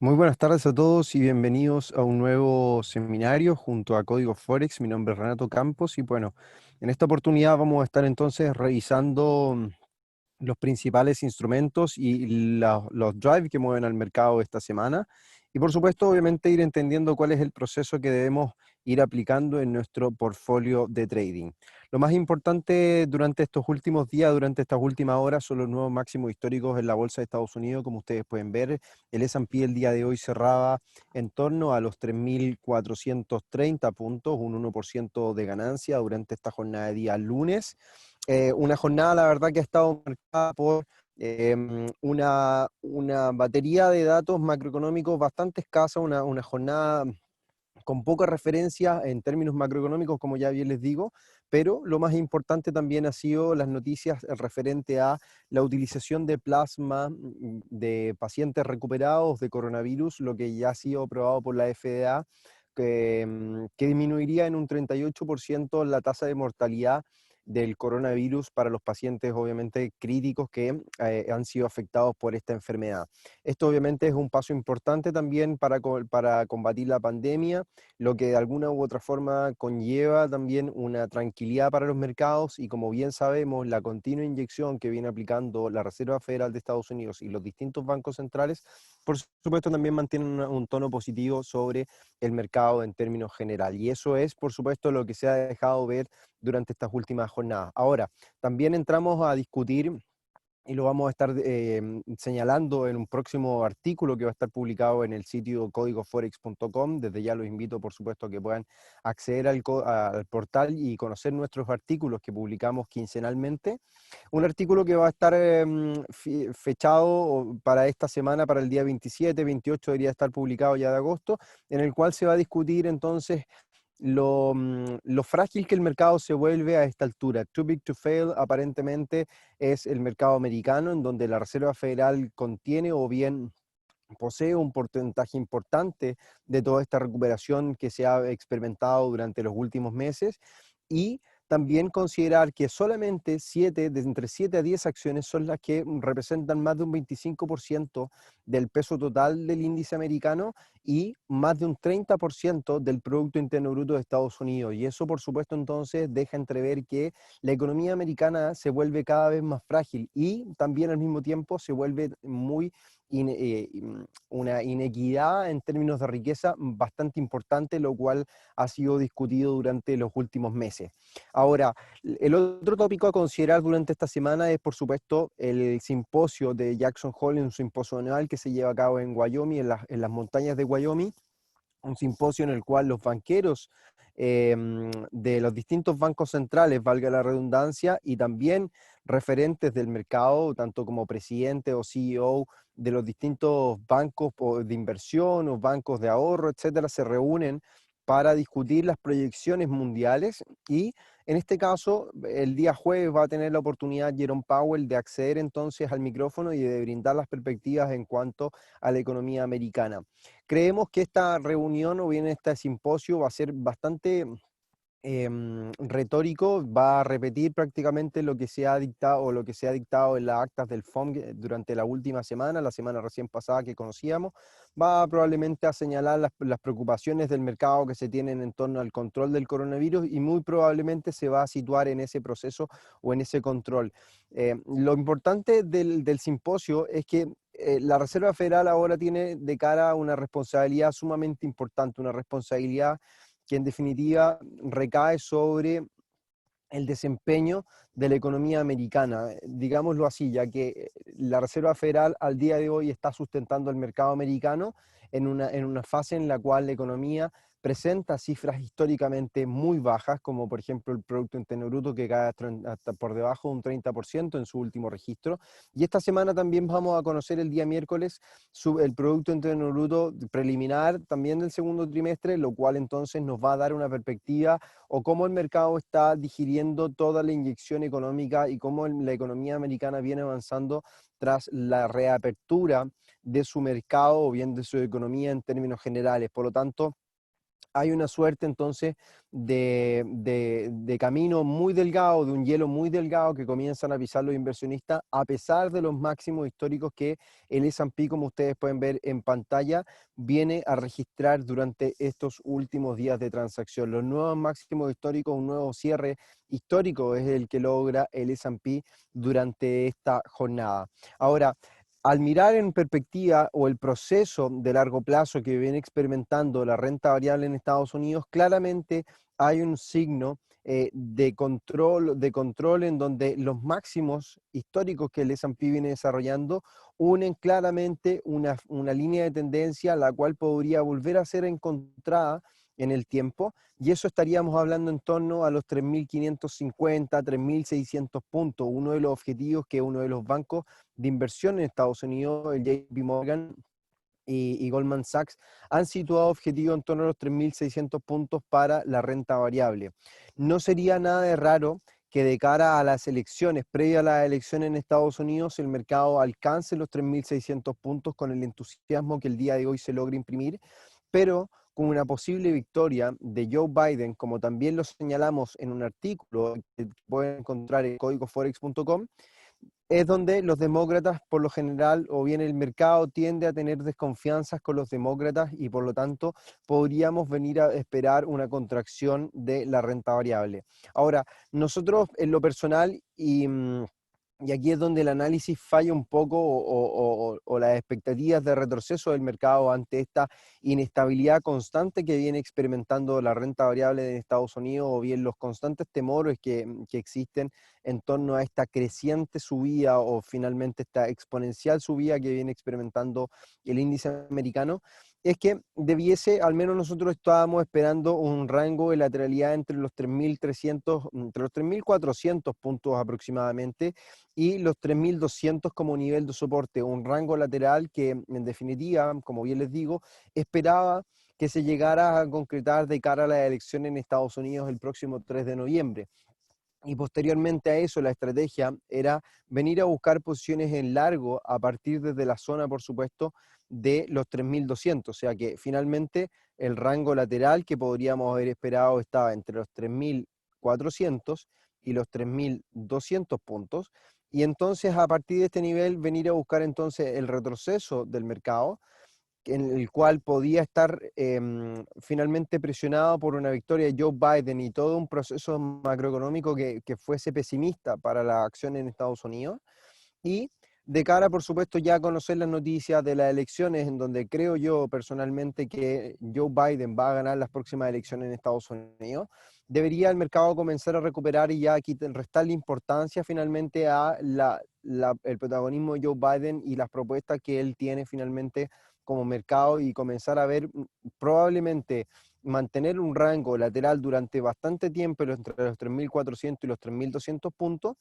Muy buenas tardes a todos y bienvenidos a un nuevo seminario junto a Código Forex. Mi nombre es Renato Campos y bueno, en esta oportunidad vamos a estar entonces revisando los principales instrumentos y los drive que mueven al mercado esta semana. Y por supuesto, obviamente, ir entendiendo cuál es el proceso que debemos ir aplicando en nuestro portfolio de trading. Lo más importante durante estos últimos días, durante estas últimas horas, son los nuevos máximos históricos en la bolsa de Estados Unidos. Como ustedes pueden ver, el S&P el día de hoy cerraba en torno a los 3.430 puntos, un 1% de ganancia durante esta jornada de día lunes. Una jornada, la verdad, que ha estado marcada por una batería de datos macroeconómicos bastante escasa, una jornada con poca referencia en términos macroeconómicos, como ya bien les digo, pero lo más importante también ha sido las noticias referente a la utilización de plasma de pacientes recuperados de coronavirus, lo que ya ha sido aprobado por la FDA, que disminuiría en un 38% la tasa de mortalidad del coronavirus para los pacientes obviamente críticos que han sido afectados por esta enfermedad. Esto obviamente es un paso importante también para combatir la pandemia, lo que de alguna u otra forma conlleva también una tranquilidad para los mercados y, como bien sabemos, la continua inyección que viene aplicando la Reserva Federal de Estados Unidos y los distintos bancos centrales, por supuesto también mantienen un tono positivo sobre el mercado en términos general. Y eso es, por supuesto, lo que se ha dejado ver durante estas últimas jornadas. Ahora, también entramos a discutir y lo vamos a estar señalando en un próximo artículo que va a estar publicado en el sitio códigoforex.com. Desde ya los invito, por supuesto, a que puedan acceder al portal y conocer nuestros artículos que publicamos quincenalmente. Un artículo que va a estar fechado para esta semana, para el día 27, 28 debería estar publicado ya de agosto, en el cual se va a discutir entonces lo frágil que el mercado se vuelve a esta altura. Too big to fail aparentemente es el mercado americano, en donde la Reserva Federal contiene o bien posee un porcentaje importante de toda esta recuperación que se ha experimentado durante los últimos meses, y también considerar que solamente de entre 7 a 10 acciones son las que representan más de un 25% del peso total del índice americano y más de un 30% del Producto Interno Bruto de Estados Unidos. Y eso, por supuesto, entonces deja entrever que la economía americana se vuelve cada vez más frágil y también al mismo tiempo se vuelve una inequidad en términos de riqueza bastante importante, lo cual ha sido discutido durante los últimos meses. Ahora, el otro tópico a considerar durante esta semana es, por supuesto, el simposio de Jackson Hole, un simposio anual que se lleva a cabo en Wyoming, en las montañas de Wyoming, un simposio en el cual los banqueros de los distintos bancos centrales, valga la redundancia, y también referentes del mercado, tanto como presidente o CEO de los distintos bancos de inversión o bancos de ahorro, etcétera, se reúnen para discutir las proyecciones mundiales. Y en este caso, el día jueves va a tener la oportunidad Jerome Powell de acceder entonces al micrófono y de brindar las perspectivas en cuanto a la economía americana. Creemos que esta reunión o bien este simposio va a ser bastante retórico, va a repetir prácticamente lo que se ha dictado o lo que se ha dictado en las actas del FOMC durante la última semana, la semana recién pasada que conocíamos. Va probablemente a señalar las preocupaciones del mercado que se tienen en torno al control del coronavirus y muy probablemente se va a situar en ese proceso o en ese control. Lo importante del simposio es que la Reserva Federal ahora tiene de cara una responsabilidad sumamente importante, una responsabilidad que en definitiva recae sobre el desempeño de la economía americana, digámoslo así, ya que la Reserva Federal al día de hoy está sustentando el mercado americano en una fase en la cual la economía presenta cifras históricamente muy bajas, como por ejemplo el Producto Interno Bruto, que cae hasta por debajo de un 30% en su último registro. Y esta semana también vamos a conocer el día miércoles el Producto Interno Bruto preliminar también del segundo trimestre, lo cual entonces nos va a dar una perspectiva o cómo el mercado está digiriendo toda la inyección económica y cómo la economía americana viene avanzando tras la reapertura de su mercado o bien de su economía en términos generales. Por lo tanto, hay una suerte entonces de camino muy delgado, de un hielo muy delgado que comienzan a pisar los inversionistas a pesar de los máximos históricos que el S&P, como ustedes pueden ver en pantalla, viene a registrar durante estos últimos días de transacción. Los nuevos máximos históricos, un nuevo cierre histórico es el que logra el S&P durante esta jornada. Ahora, al mirar en perspectiva o el proceso de largo plazo que viene experimentando la renta variable en Estados Unidos, claramente hay un signo de control en donde los máximos históricos que el S&P viene desarrollando unen claramente una línea de tendencia la cual podría volver a ser encontrada en el tiempo, y eso estaríamos hablando en torno a los 3.550, 3.600 puntos, uno de los objetivos que uno de los bancos de inversión en Estados Unidos, el JP Morgan y Goldman Sachs, han situado objetivos en torno a los 3.600 puntos para la renta variable. No sería nada de raro que de cara a las elecciones, previa a las elecciones en Estados Unidos, el mercado alcance los 3.600 puntos con el entusiasmo que el día de hoy se logra imprimir, pero con una posible victoria de Joe Biden, como también lo señalamos en un artículo que pueden encontrar en códigoforex.com, es donde los demócratas, por lo general, o bien el mercado tiende a tener desconfianzas con los demócratas y por lo tanto podríamos venir a esperar una contracción de la renta variable. Ahora, nosotros en lo personal y aquí es donde el análisis falla un poco o las expectativas de retroceso del mercado ante esta inestabilidad constante que viene experimentando la renta variable de Estados Unidos o bien los constantes temores que existen en torno a esta creciente subida o finalmente esta exponencial subida que viene experimentando el índice americano, es que debiese, al menos nosotros estábamos esperando un rango de lateralidad entre los 3.300, entre los 3.400 puntos aproximadamente y los 3.200 como nivel de soporte, un rango lateral que en definitiva, como bien les digo, esperaba que se llegara a concretar de cara a las elecciones en Estados Unidos el próximo 3 de noviembre. Y posteriormente a eso, la estrategia era venir a buscar posiciones en largo a partir desde la zona, por supuesto, de los 3.200. O sea que finalmente el rango lateral que podríamos haber esperado estaba entre los 3.400 y los 3.200 puntos. Y entonces a partir de este nivel venir a buscar entonces el retroceso del mercado en el cual podía estar finalmente presionado por una victoria de Joe Biden y todo un proceso macroeconómico que fuese pesimista para la acción en Estados Unidos. Y de cara, por supuesto, ya a conocer las noticias de las elecciones, en donde creo yo personalmente que Joe Biden va a ganar las próximas elecciones en Estados Unidos, debería el mercado comenzar a recuperar y ya restarle importancia finalmente a el protagonismo de Joe Biden y las propuestas que él tiene finalmente como mercado y comenzar a ver probablemente mantener un rango lateral durante bastante tiempo entre los 3.400 y los 3.200 puntos,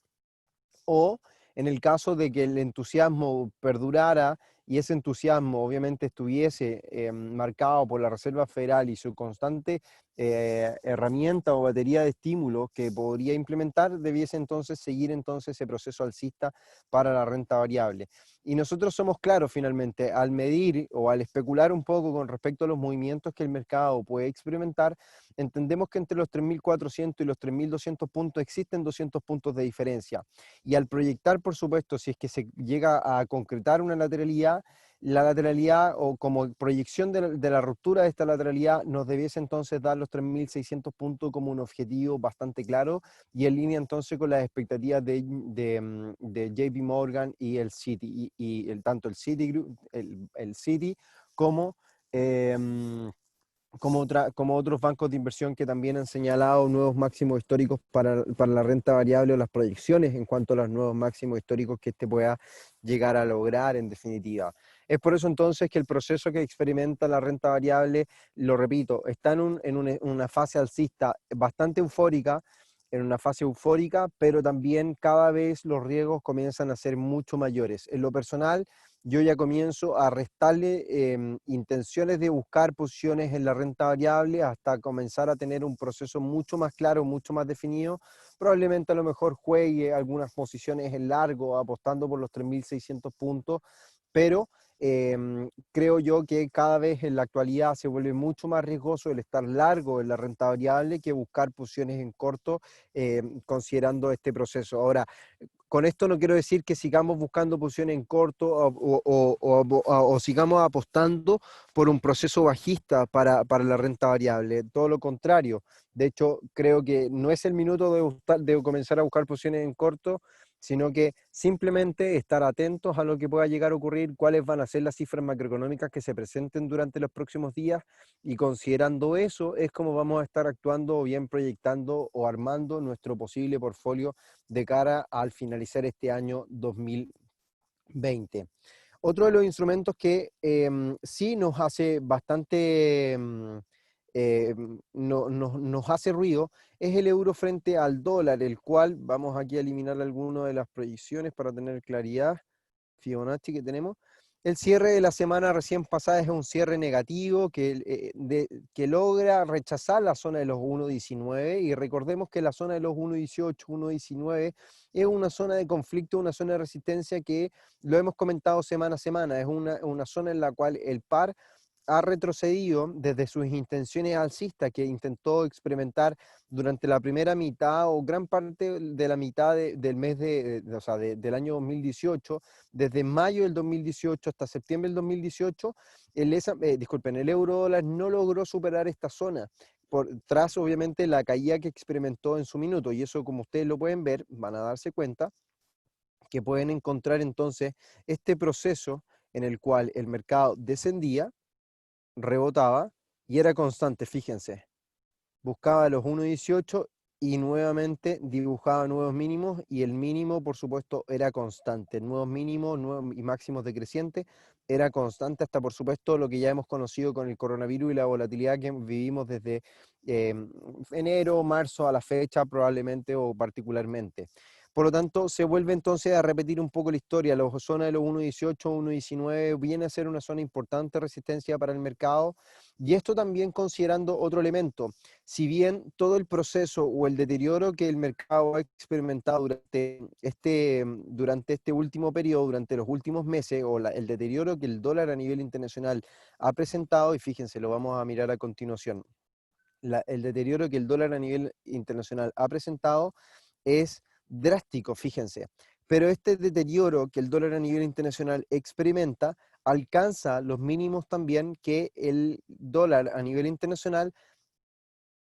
o en el caso de que el entusiasmo perdurara y ese entusiasmo obviamente estuviese marcado por la Reserva Federal y su constante herramienta o batería de estímulos que podría implementar, debiese entonces seguir entonces ese proceso alcista para la renta variable. Y nosotros somos claros finalmente, al medir o al especular un poco con respecto a los movimientos que el mercado puede experimentar, entendemos que entre los 3.400 y los 3.200 puntos existen 200 puntos de diferencia. Y al proyectar, por supuesto, si es que se llega a concretar una lateralidad, la lateralidad o como proyección de la ruptura de esta lateralidad nos debiese entonces dar los 3.600 puntos como un objetivo bastante claro y en línea entonces con las expectativas de JP Morgan y el Citi, tanto el Citigroup, el Citi como... como otros bancos de inversión que también han señalado nuevos máximos históricos para la renta variable o las proyecciones en cuanto a los nuevos máximos históricos que este pueda llegar a lograr en definitiva. Es por eso entonces que el proceso que experimenta la renta variable, lo repito, está en una fase alcista bastante eufórica, en una fase eufórica, pero también cada vez los riesgos comienzan a ser mucho mayores. En lo personal, yo ya comienzo a restarle intenciones de buscar posiciones en la renta variable hasta comenzar a tener un proceso mucho más claro, mucho más definido. Probablemente a lo mejor juegue algunas posiciones en largo, apostando por los 3.600 puntos, pero creo yo que cada vez en la actualidad se vuelve mucho más riesgoso el estar largo en la renta variable que buscar posiciones en corto, considerando este proceso. Ahora, con esto no quiero decir que sigamos buscando posiciones en corto o sigamos apostando por un proceso bajista para la renta variable. Todo lo contrario. De hecho, creo que no es el minuto de comenzar a buscar posiciones en corto, sino que simplemente estar atentos a lo que pueda llegar a ocurrir, cuáles van a ser las cifras macroeconómicas que se presenten durante los próximos días, y considerando eso es como vamos a estar actuando o bien proyectando o armando nuestro posible portfolio de cara al finalizar este año 2020. Otro de los instrumentos que sí nos hace bastante, nos hace ruido es el euro frente al dólar, el cual vamos aquí a eliminar algunas de las proyecciones para tener claridad. Fibonacci que tenemos. El cierre de la semana recién pasada es un cierre negativo que logra rechazar la zona de los 1.19, y recordemos que la zona de los 1.18, 1.19 es una zona de conflicto, una zona de resistencia que lo hemos comentado semana a semana, es una zona en la cual el par ha retrocedido desde sus intenciones alcistas que intentó experimentar durante la primera mitad o gran parte de la mitad del mes o sea, del año 2018, desde mayo del 2018 hasta septiembre del 2018, el euro dólar no logró superar esta zona, tras obviamente la caída que experimentó en su minuto, y eso, como ustedes lo pueden ver, van a darse cuenta que pueden encontrar entonces este proceso en el cual el mercado descendía, rebotaba y era constante, fíjense. Buscaba los 1.18 y nuevamente dibujaba nuevos mínimos, y el mínimo, por supuesto, era constante. Nuevos mínimos y máximos decrecientes era constante hasta, por supuesto, lo que ya hemos conocido con el coronavirus y la volatilidad que vivimos desde eh, enero, marzo a la fecha probablemente o particularmente. Por lo tanto, se vuelve entonces a repetir un poco la historia. La zona de los 1.18, 1.19 viene a ser una zona importante de resistencia para el mercado, y esto también considerando otro elemento. Si bien todo el proceso o el deterioro que el mercado ha experimentado durante este último periodo, durante los últimos meses, o el deterioro que el dólar a nivel internacional ha presentado, y fíjense, lo vamos a mirar a continuación, el deterioro que el dólar a nivel internacional ha presentado es drástico, fíjense. Pero este deterioro que el dólar a nivel internacional experimenta alcanza los mínimos también que el dólar a nivel internacional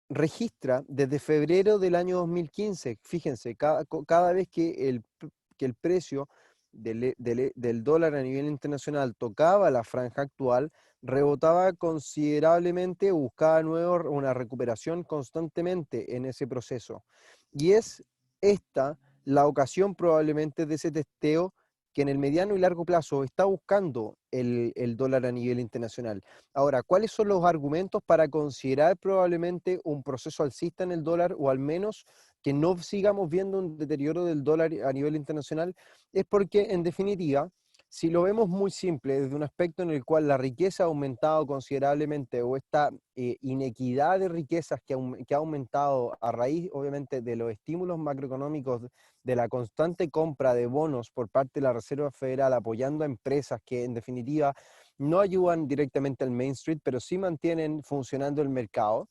registra desde febrero del año 2015. Fíjense, cada vez que el precio del dólar a nivel internacional tocaba la franja actual, rebotaba considerablemente, buscaba nuevo una recuperación constantemente en ese proceso. Y es esta la ocasión probablemente de ese testeo que en el mediano y largo plazo está buscando el dólar a nivel internacional. Ahora, ¿cuáles son los argumentos para considerar probablemente un proceso alcista en el dólar, o al menos que no sigamos viendo un deterioro del dólar a nivel internacional? Es porque, en definitiva, si lo vemos muy simple, desde un aspecto en el cual la riqueza ha aumentado considerablemente, o esta inequidad de riquezas que ha aumentado a raíz, obviamente, de los estímulos macroeconómicos, de la constante compra de bonos por parte de la Reserva Federal apoyando a empresas que, en definitiva, no ayudan directamente al Main Street, pero sí mantienen funcionando el mercado.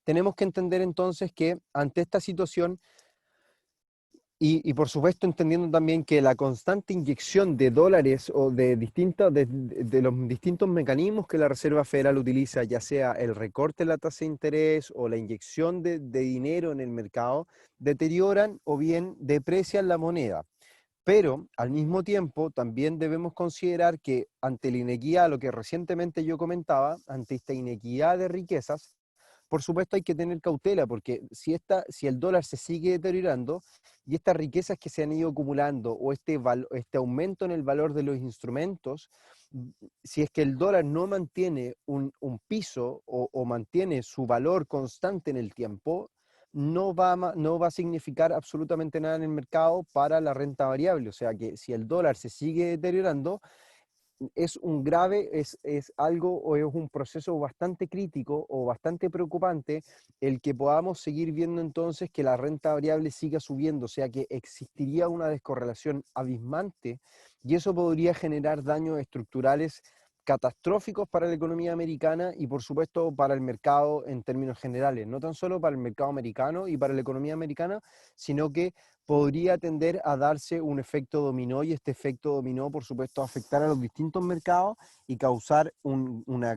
Tenemos que entender entonces que ante esta situación, y por supuesto entendiendo también que la constante inyección de dólares o de los distintos mecanismos que la Reserva Federal utiliza, ya sea el recorte de la tasa de interés o la inyección de dinero en el mercado, deterioran o bien deprecian la moneda. Pero al mismo tiempo también debemos considerar que ante la inequidad, lo que recientemente yo comentaba, ante esta inequidad de riquezas, por supuesto hay que tener cautela, porque si el dólar se sigue deteriorando y estas riquezas que se han ido acumulando, o este aumento en el valor de los instrumentos, si es que el dólar no mantiene un piso o mantiene su valor constante en el tiempo, no va a significar absolutamente nada en el mercado para la renta variable. O sea que si el dólar se sigue deteriorando, es un grave, es algo o es un proceso bastante crítico o bastante preocupante el que podamos seguir viendo entonces que la renta variable siga subiendo, o sea que existiría una descorrelación abismante y eso podría generar daños estructurales catastróficos para la economía americana y por supuesto para el mercado en términos generales, no tan solo para el mercado americano y para la economía americana, sino que podría tender a darse un efecto dominó y este efecto dominó, por supuesto, afectar a los distintos mercados y causar una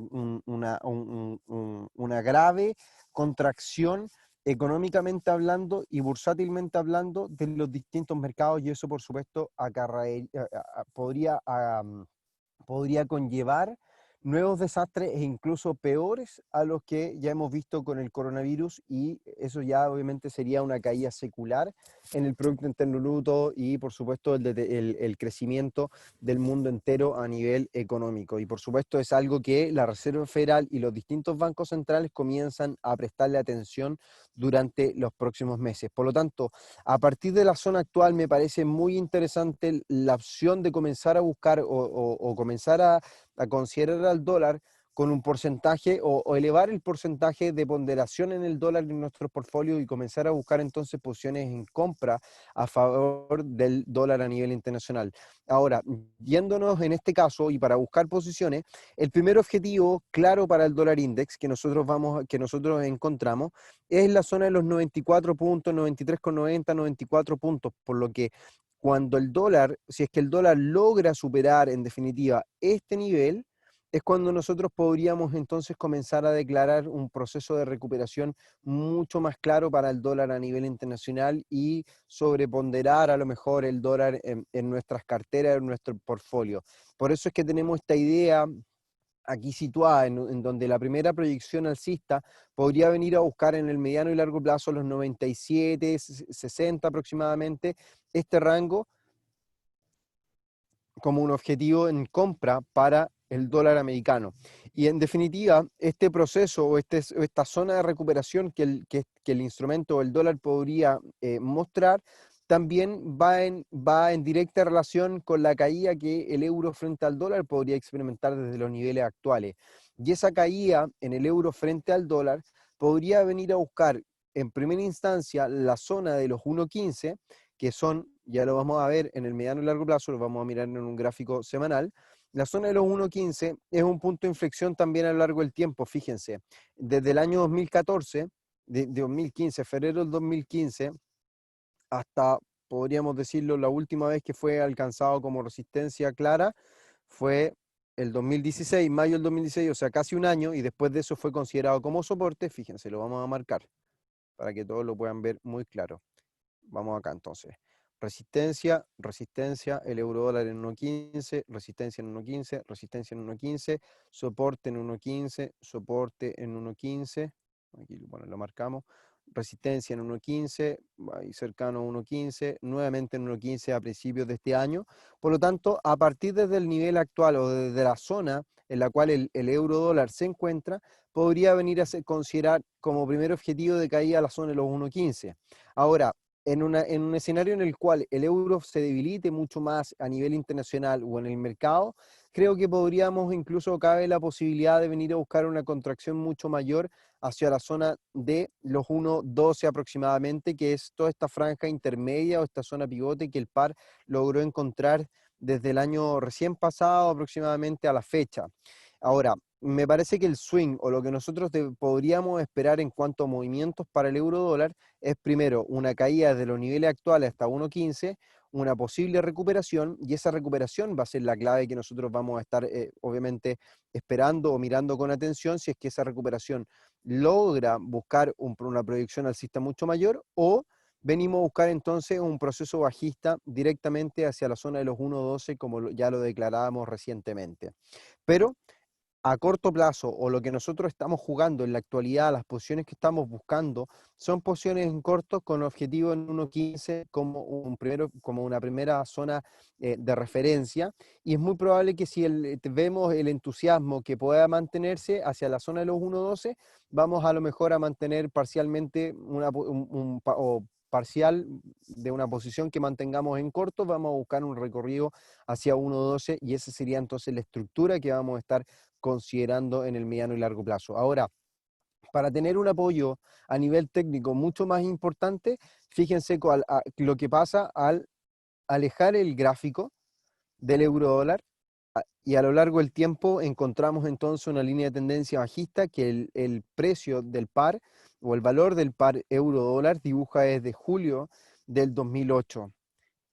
grave contracción económicamente hablando y bursátilmente hablando de los distintos mercados y eso, por supuesto, podría conllevar nuevos desastres e incluso peores a los que ya hemos visto con el coronavirus y eso ya obviamente sería una caída secular en el Producto Interno Bruto y por supuesto el crecimiento del mundo entero a nivel económico. Y por supuesto es algo que la Reserva Federal y los distintos bancos centrales comienzan a prestarle atención durante los próximos meses. Por lo tanto, a partir de la zona actual me parece muy interesante la opción de comenzar a buscar o comenzar a considerar al dólar con un porcentaje o elevar el porcentaje de ponderación en el dólar en nuestros portfolios y comenzar a buscar entonces posiciones en compra a favor del dólar a nivel internacional. Ahora, yéndonos en este caso y para buscar posiciones, el primer objetivo claro para el dólar index que nosotros encontramos es la zona de los 94 puntos, 93,90, 94 puntos, por lo que cuando el dólar, si es que el dólar logra superar en definitiva este nivel, es cuando nosotros podríamos entonces comenzar a declarar un proceso de recuperación mucho más claro para el dólar a nivel internacional y sobreponderar a lo mejor el dólar en nuestras carteras, en nuestro portfolio. Por eso es que tenemos esta idea aquí situada en donde la primera proyección alcista podría venir a buscar en el mediano y largo plazo los 97, 60 aproximadamente, este rango como un objetivo en compra para el dólar americano. Y en definitiva, este proceso o esta zona de recuperación que el instrumento o el dólar podría mostrar, también va en directa relación con la caída que el euro frente al dólar podría experimentar desde los niveles actuales. Y esa caída en el euro frente al dólar podría venir a buscar en primera instancia la zona de los 1.15, que son, ya lo vamos a ver en el mediano y largo plazo, lo vamos a mirar en un gráfico semanal. La zona de los 1.15 es un punto de inflexión también a lo largo del tiempo, fíjense. Desde el año 2014, de 2015, febrero del 2015, hasta, podríamos decirlo, la última vez que fue alcanzado como resistencia clara fue el 2016, mayo del 2016, o sea, casi un año, y después de eso fue considerado como soporte. Fíjense, lo vamos a marcar para que todos lo puedan ver muy claro. Vamos acá entonces. Resistencia, resistencia, el euro dólar en 1.15, resistencia en 1.15, resistencia en 1.15, soporte en 1.15, soporte en 1.15, aquí bueno, lo marcamos, resistencia en 1.15, ahí cercano a 1.15, nuevamente en 1.15 a principios de este año. Por lo tanto, a partir desde el nivel actual o desde la zona en la cual el euro dólar se encuentra, podría venir a considerar como primer objetivo de caída la zona de los 1.15. Ahora, en un escenario en el cual el euro se debilite mucho más a nivel internacional o en el mercado, creo que podríamos, incluso cabe la posibilidad de venir a buscar una contracción mucho mayor hacia la zona de los 1.12 aproximadamente, que es toda esta franja intermedia o esta zona pivote que el par logró encontrar desde el año recién pasado aproximadamente a la fecha. Ahora, me parece que el swing o lo que nosotros podríamos esperar en cuanto a movimientos para el euro dólar es primero una caída de los niveles actuales hasta 1.15, una posible recuperación, y esa recuperación va a ser la clave que nosotros vamos a estar obviamente esperando o mirando con atención si es que esa recuperación logra buscar una proyección alcista mucho mayor o venimos a buscar entonces un proceso bajista directamente hacia la zona de los 1.12 como ya lo declarábamos recientemente. Pero a corto plazo o lo que nosotros estamos jugando en la actualidad, las posiciones que estamos buscando, son posiciones en corto con objetivo en 1.15 como una primera zona de referencia, y es muy probable que si vemos el entusiasmo que pueda mantenerse hacia la zona de los 1.12, vamos a lo mejor a mantener parcialmente o parcial de una posición que mantengamos en corto, vamos a buscar un recorrido hacia 1.12 y esa sería entonces la estructura que vamos a estar considerando en el mediano y largo plazo. Ahora, para tener un apoyo a nivel técnico mucho más importante, fíjense lo que pasa al alejar el gráfico del euro dólar y a lo largo del tiempo encontramos entonces una línea de tendencia bajista que el precio del par o el valor del par euro dólar dibuja desde julio del 2008.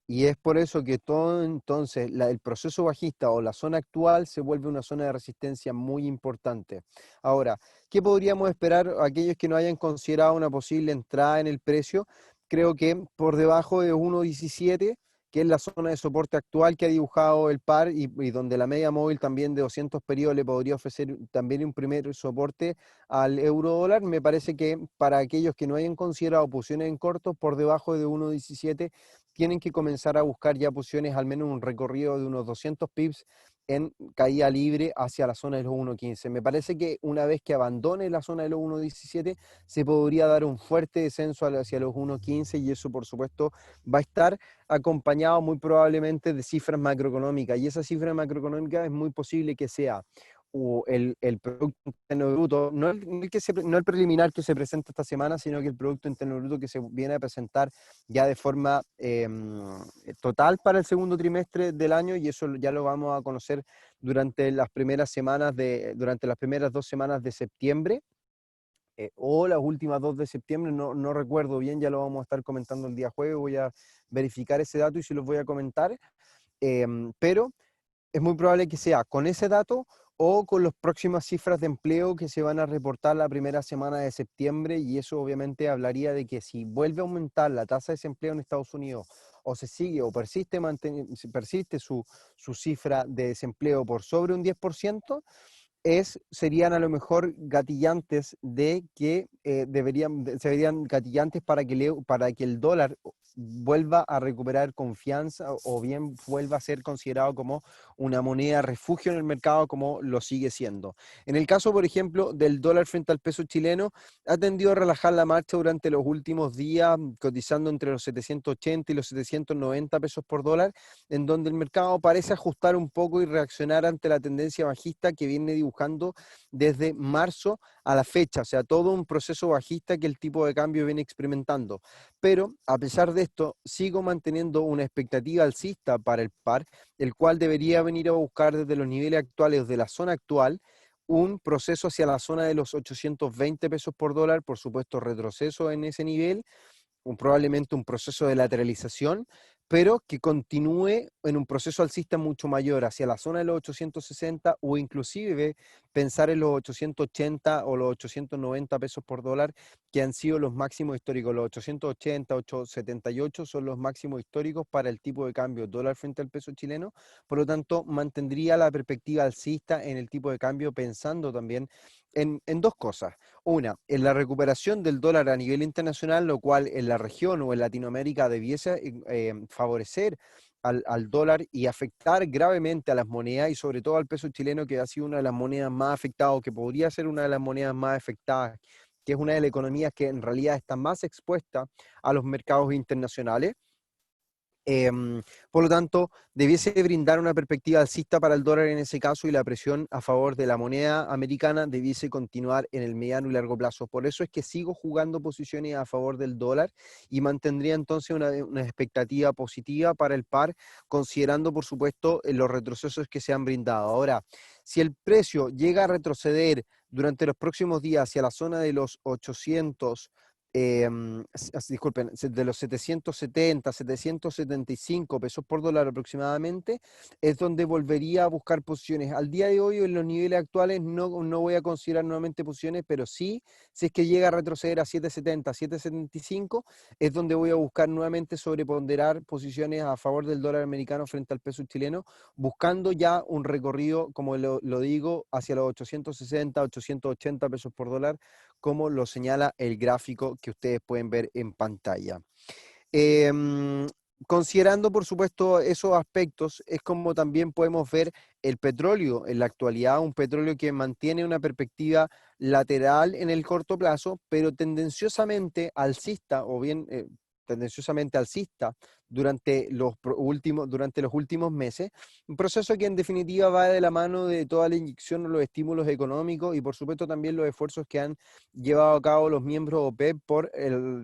Y es por eso que todo entonces el proceso bajista o la zona actual se vuelve una zona de resistencia muy importante. Ahora, ¿qué podríamos esperar aquellos que no hayan considerado una posible entrada en el precio? Creo que por debajo de 1.17, que es la zona de soporte actual que ha dibujado el par y donde la media móvil también de 200 periodos le podría ofrecer también un primer soporte al euro dólar, me parece que para aquellos que no hayan considerado posiciones en corto, por debajo de 1.17, tienen que comenzar a buscar ya posiciones, al menos un recorrido de unos 200 pips en caída libre hacia la zona de los 1.15. Me parece que una vez que abandone la zona de los 1.17, se podría dar un fuerte descenso hacia los 1.15 y eso, por supuesto, va a estar acompañado muy probablemente de cifras macroeconómicas. Y esa cifra macroeconómica es muy posible que sea o el Producto Interno Bruto, no el preliminar que se presenta esta semana, sino que el Producto Interno Bruto que se viene a presentar ya de forma total para el segundo trimestre del año, y eso ya lo vamos a conocer durante las primeras durante las primeras 2 semanas de septiembre, o las últimas 2 de septiembre, no recuerdo bien, ya lo vamos a estar comentando el día jueves, voy a verificar ese dato y se los voy a comentar, pero es muy probable que sea con ese dato o con las próximas cifras de empleo que se van a reportar la primera semana de septiembre, y eso obviamente hablaría de que si vuelve a aumentar la tasa de desempleo en Estados Unidos o se sigue o persiste su cifra de desempleo por sobre un 10%, serían a lo mejor gatillantes de que serían gatillantes para que el dólar vuelva a recuperar confianza o bien vuelva a ser considerado como una moneda refugio en el mercado como lo sigue siendo. En el caso, por ejemplo, del dólar frente al peso chileno, ha tendido a relajar la marcha durante los últimos días, cotizando entre los 780 y los 790 pesos por dólar, en donde el mercado parece ajustar un poco y reaccionar ante la tendencia bajista que viene dibujando desde marzo a la fecha, o sea, todo un proceso bajista que el tipo de cambio viene experimentando. Pero a pesar de esto, sigo manteniendo una expectativa alcista para el par, el cual debería venir a buscar desde los niveles actuales de la zona actual un proceso hacia la zona de los 820 pesos por dólar, por supuesto retroceso en ese nivel, probablemente un proceso de lateralización, pero que continúe en un proceso alcista mucho mayor hacia la zona de los 860 o inclusive pensar en los 880 o los 890 pesos por dólar, que han sido los máximos históricos. Los 880, 878 son los máximos históricos para el tipo de cambio dólar frente al peso chileno. Por lo tanto, mantendría la perspectiva alcista en el tipo de cambio, pensando también en dos cosas. Una, en la recuperación del dólar a nivel internacional, lo cual en la región o en Latinoamérica debiese favorecer al dólar y afectar gravemente a las monedas y sobre todo al peso chileno, que ha sido una de las monedas más afectadas, o que podría ser una de las monedas más afectadas, que es una de las economías que en realidad está más expuesta a los mercados internacionales. Por lo tanto, debiese brindar una perspectiva alcista para el dólar en ese caso, y la presión a favor de la moneda americana debiese continuar en el mediano y largo plazo. Por eso es que sigo jugando posiciones a favor del dólar y mantendría entonces una expectativa positiva para el par, considerando por supuesto los retrocesos que se han brindado. Ahora, si el precio llega a retroceder durante los próximos días hacia la zona de los 800, disculpen, de los 770, 775 pesos por dólar aproximadamente, es donde volvería a buscar posiciones. Al día de hoy, en los niveles actuales, no voy a considerar nuevamente posiciones, pero sí, si es que llega a retroceder a 770, 775, es donde voy a buscar nuevamente sobreponderar posiciones a favor del dólar americano frente al peso chileno, buscando ya un recorrido, como lo digo, hacia los 860, 880 pesos por dólar, como lo señala el gráfico que ustedes pueden ver en pantalla. Considerando, por supuesto, esos aspectos, es como también podemos ver el petróleo en la actualidad, un petróleo que mantiene una perspectiva lateral en el corto plazo, pero tendenciosamente alcista, o bien tendenciosamente alcista durante los últimos meses, un proceso que en definitiva va de la mano de toda la inyección o los estímulos económicos y por supuesto también los esfuerzos que han llevado a cabo los miembros OPEP por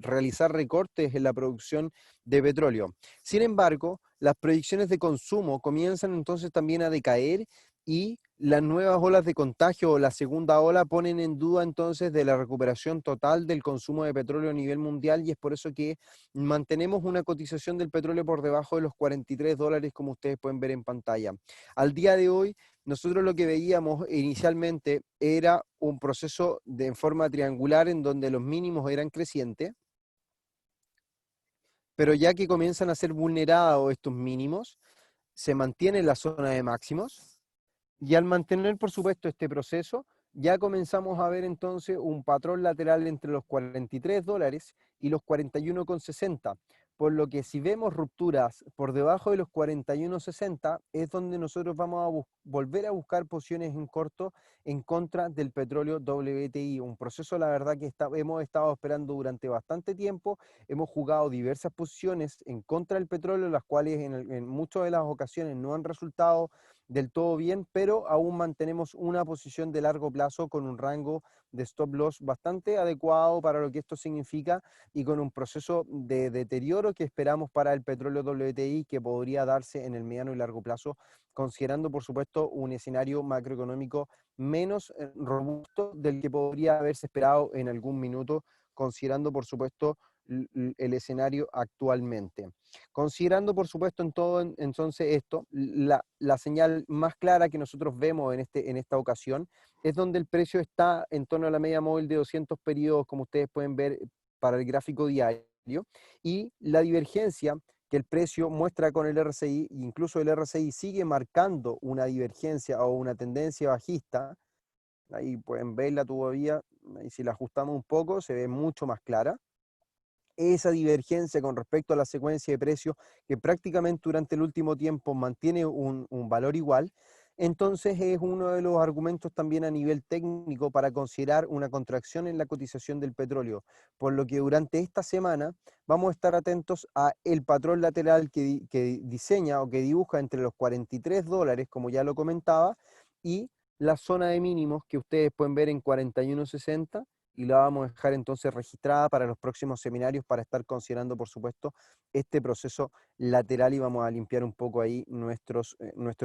realizar recortes en la producción de petróleo. Sin embargo, las proyecciones de consumo comienzan entonces también a decaer y las nuevas olas de contagio o la segunda ola ponen en duda entonces de la recuperación total del consumo de petróleo a nivel mundial y es por eso que mantenemos una cotización del petróleo por debajo de los $43 como ustedes pueden ver en pantalla. Al día de hoy, nosotros lo que veíamos inicialmente era un proceso en forma triangular en donde los mínimos eran crecientes, pero ya que comienzan a ser vulnerados estos mínimos, se mantiene en la zona de máximos y al mantener, por supuesto, este proceso, ya comenzamos a ver entonces un patrón lateral entre los $43 y los 41,60, por lo que si vemos rupturas por debajo de los 41,60 es donde nosotros vamos a volver a buscar posiciones en corto en contra del petróleo WTI, un proceso la verdad que hemos estado esperando durante bastante tiempo, hemos jugado diversas posiciones en contra del petróleo, las cuales en muchas de las ocasiones no han resultado del todo bien, pero aún mantenemos una posición de largo plazo con un rango de stop loss bastante adecuado para lo que esto significa y con un proceso de deterioro que esperamos para el petróleo WTI que podría darse en el mediano y largo plazo, considerando por supuesto un escenario macroeconómico menos robusto del que podría haberse esperado en algún minuto, considerando por supuesto el escenario actualmente. Considerando, por supuesto, entonces esto, la señal más clara que nosotros vemos en esta ocasión es donde el precio está en torno a la media móvil de 200 periodos, como ustedes pueden ver para el gráfico diario, y la divergencia que el precio muestra con el RSI, incluso el RSI sigue marcando una divergencia o una tendencia bajista, ahí pueden verla todavía, ahí si la ajustamos un poco se ve mucho más clara esa divergencia con respecto a la secuencia de precios que prácticamente durante el último tiempo mantiene un valor igual, entonces es uno de los argumentos también a nivel técnico para considerar una contracción en la cotización del petróleo, por lo que durante esta semana vamos a estar atentos a el patrón lateral que diseña o que dibuja entre los $43, como ya lo comentaba, y la zona de mínimos que ustedes pueden ver en 41,60 y la vamos a dejar entonces registrada para los próximos seminarios para estar considerando, por supuesto, este proceso lateral y vamos a limpiar un poco ahí nuestro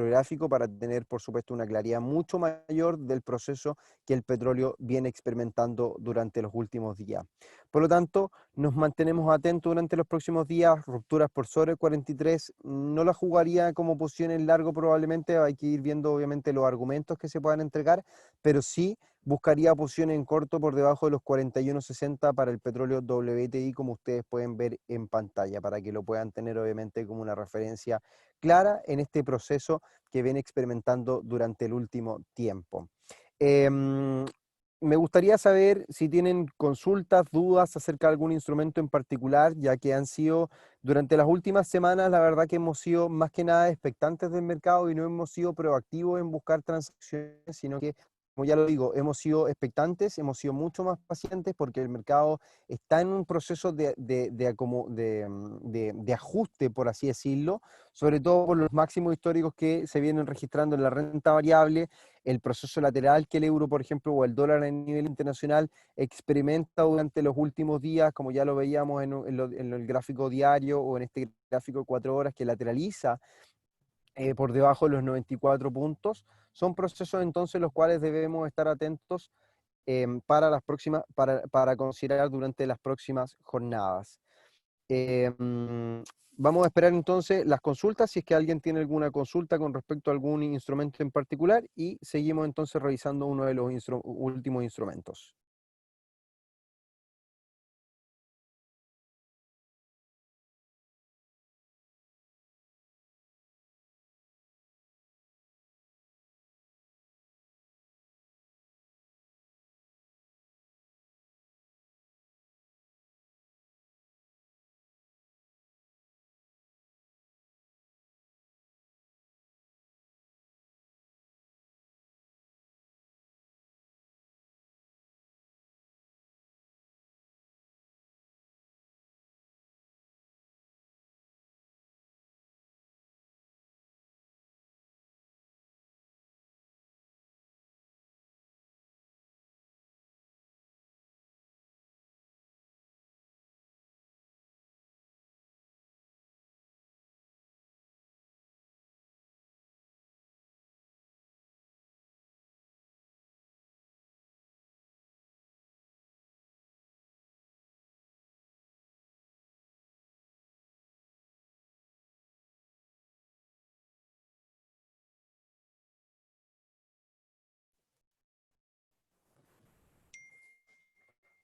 gráfico para tener, por supuesto, una claridad mucho mayor del proceso que el petróleo viene experimentando durante los últimos días. Por lo tanto, nos mantenemos atentos durante los próximos días, rupturas por sobre 43, no la jugaría como posición en largo probablemente, hay que ir viendo obviamente los argumentos que se puedan entregar, pero sí buscaría posiciones en corto por debajo de los 41,60 para el petróleo WTI, como ustedes pueden ver en pantalla, para que lo puedan tener obviamente como una referencia clara en este proceso que viene experimentando durante el último tiempo. Me gustaría saber si tienen consultas, dudas acerca de algún instrumento en particular, ya que han sido durante las últimas semanas, la verdad que hemos sido más que nada expectantes del mercado y no hemos sido proactivos en buscar transacciones, sino que como ya lo digo, hemos sido expectantes, hemos sido mucho más pacientes porque el mercado está en un proceso de ajuste, por así decirlo, sobre todo por los máximos históricos que se vienen registrando en la renta variable, el proceso lateral que el euro, por ejemplo, o el dólar a nivel internacional experimenta durante los últimos días, como ya lo veíamos en el gráfico diario o en este gráfico de 4 horas que lateraliza por debajo de los 94 puntos. Son procesos entonces los cuales debemos estar atentos para las próximas, para considerar durante las próximas jornadas. Vamos a esperar entonces las consultas, si es que alguien tiene alguna consulta con respecto a algún instrumento en particular, y seguimos entonces revisando uno de los últimos instrumentos.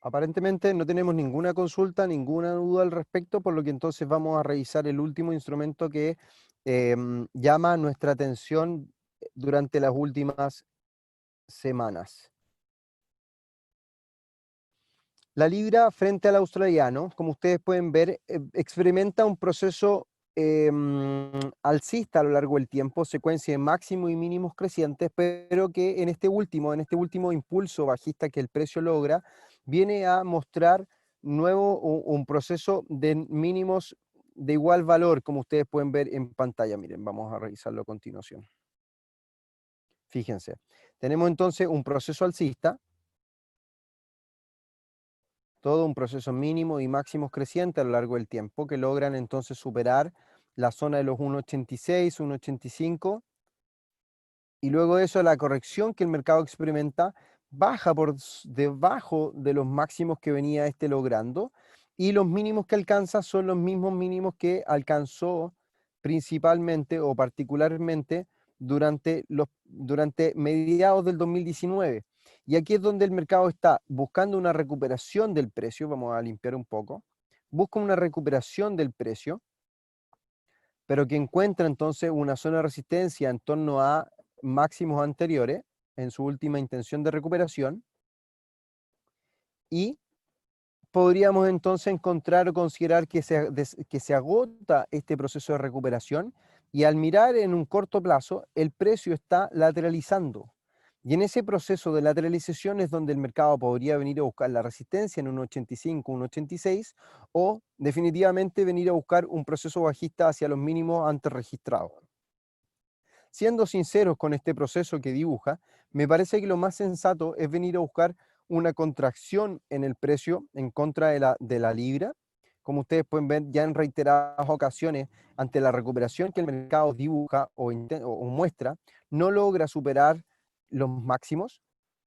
Aparentemente no tenemos ninguna consulta, ninguna duda al respecto, por lo que entonces vamos a revisar el último instrumento que llama nuestra atención durante las últimas semanas. La libra frente al australiano, como ustedes pueden ver, experimenta un proceso alcista a lo largo del tiempo, secuencia de máximos y mínimos crecientes, pero que en este último impulso bajista que el precio logra, viene a mostrar un proceso de mínimos de igual valor, como ustedes pueden ver en pantalla. Miren, vamos a revisarlo a continuación. Fíjense, tenemos entonces un proceso alcista, todo un proceso mínimo y máximos crecientes a lo largo del tiempo que logran entonces superar la zona de los 1,86, 1,85, y luego de eso la corrección que el mercado experimenta baja por debajo de los máximos que venía logrando, y los mínimos que alcanza son los mismos mínimos que alcanzó principalmente o particularmente durante mediados del 2019. Y aquí es donde el mercado está buscando una recuperación del precio. Vamos a limpiar un poco. Busca una recuperación del precio, pero que encuentra entonces una zona de resistencia en torno a máximos anteriores en su última intención de recuperación, y podríamos entonces encontrar o considerar que se agota este proceso de recuperación, y al mirar en un corto plazo el precio está lateralizando. Y en ese proceso de lateralización es donde el mercado podría venir a buscar la resistencia en un 85, un 86, o definitivamente venir a buscar un proceso bajista hacia los mínimos antes registrados. Siendo sinceros con este proceso que dibuja, me parece que lo más sensato es venir a buscar una contracción en el precio en contra de la libra. Como ustedes pueden ver ya en reiteradas ocasiones, ante la recuperación que el mercado dibuja o muestra, no logra superar los máximos,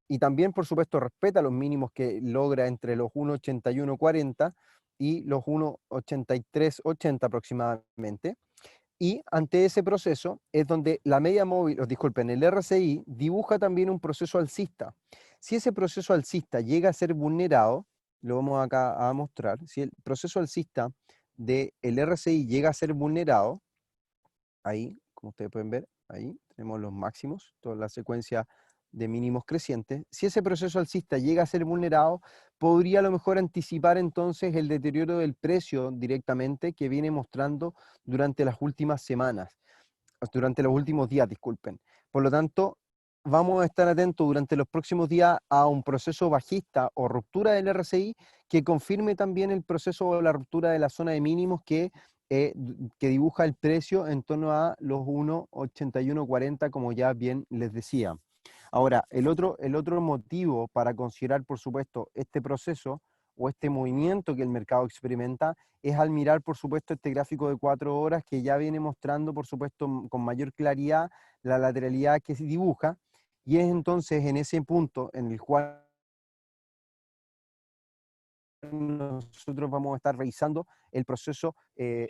y también, por supuesto, respeta los mínimos que logra entre los 1,8140 y los 1,8380 aproximadamente. Y ante ese proceso es donde la media móvil, disculpen, el RSI dibuja también un proceso alcista. Si ese proceso alcista llega a ser vulnerado, lo vamos acá a mostrar, si el proceso alcista del RSI llega a ser vulnerado, ahí, como ustedes pueden ver, ahí tenemos los máximos, toda la secuencia de mínimos crecientes. Si ese proceso alcista llega a ser vulnerado, podría a lo mejor anticipar entonces el deterioro del precio directamente que viene mostrando durante las últimas semanas, durante los últimos días, disculpen. Por lo tanto, vamos a estar atentos durante los próximos días a un proceso bajista o ruptura del RSI que confirme también el proceso o la ruptura de la zona de mínimos que dibuja el precio en torno a los 1,8140, como ya bien les decía. Ahora, el otro motivo para considerar, por supuesto, este proceso o este movimiento que el mercado experimenta es al mirar, por supuesto, este gráfico de 4 horas que ya viene mostrando, por supuesto, con mayor claridad la lateralidad que se dibuja, y es entonces en ese punto en el cual nosotros vamos a estar revisando el proceso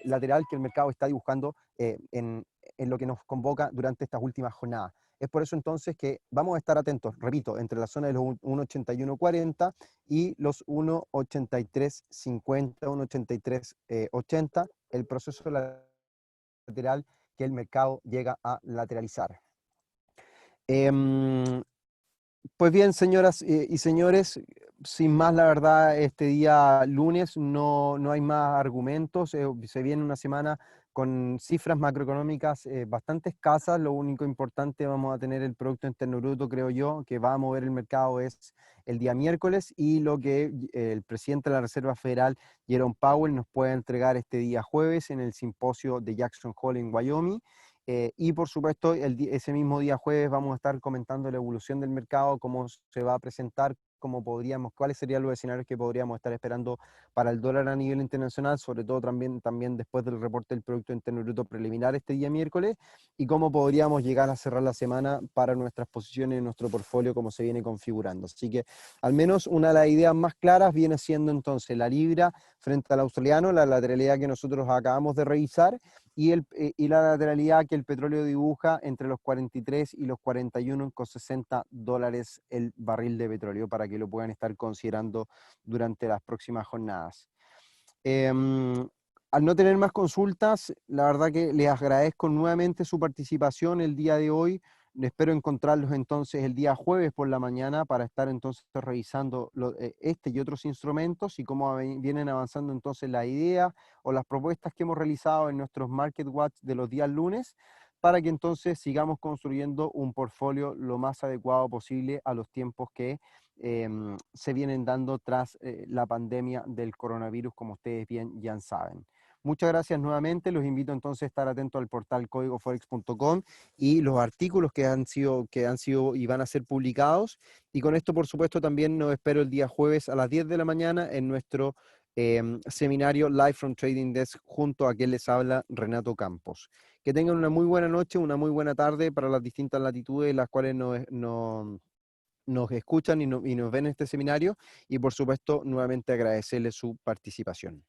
lateral que el mercado está dibujando en lo que nos convoca durante estas últimas jornadas. Es por eso entonces que vamos a estar atentos, repito, entre la zona de los 1,8140 y los 1,8350, 1,8380, el proceso lateral que el mercado llega a lateralizar. Pues bien, señoras y señores, sin más, la verdad, este día lunes no hay más argumentos. Se viene una semana con cifras macroeconómicas bastante escasas. Lo único importante, vamos a tener el Producto Interno Bruto, creo yo, que va a mover el mercado es el día miércoles, y lo que el presidente de la Reserva Federal, Jerome Powell, nos puede entregar este día jueves en el simposio de Jackson Hole en Wyoming. Y por supuesto, ese mismo día jueves vamos a estar comentando la evolución del mercado, cómo se va a presentar, cuáles serían los escenarios que podríamos estar esperando para el dólar a nivel internacional, sobre todo también después del reporte del Producto Interno Bruto preliminar este día miércoles, y cómo podríamos llegar a cerrar la semana para nuestras posiciones en nuestro portfolio, como se viene configurando. Así que al menos una de las ideas más claras viene siendo entonces la libra frente al australiano, la lateralidad que nosotros acabamos de revisar, y la lateralidad que el petróleo dibuja entre los 43 y los 41,60 dólares el barril de petróleo, para que lo puedan estar considerando durante las próximas jornadas. Al no tener más consultas, la verdad que les agradezco nuevamente su participación el día de hoy. Espero encontrarlos entonces el día jueves por la mañana para estar entonces revisando este y otros instrumentos y cómo vienen avanzando entonces la idea o las propuestas que hemos realizado en nuestros Market Watch de los días lunes, para que entonces sigamos construyendo un portfolio lo más adecuado posible a los tiempos que se vienen dando tras la pandemia del coronavirus, como ustedes bien ya saben. Muchas gracias nuevamente. Los invito entonces a estar atentos al portal códigoforex.com y los artículos que han sido y van a ser publicados. Y con esto, por supuesto, también nos espero el día jueves a las 10 de la mañana en nuestro seminario Live from Trading Desk, junto a quien les habla, Renato Campos. Que tengan una muy buena noche, una muy buena tarde para las distintas latitudes en las cuales nos escuchan y nos ven en este seminario, y por supuesto nuevamente agradecerles su participación.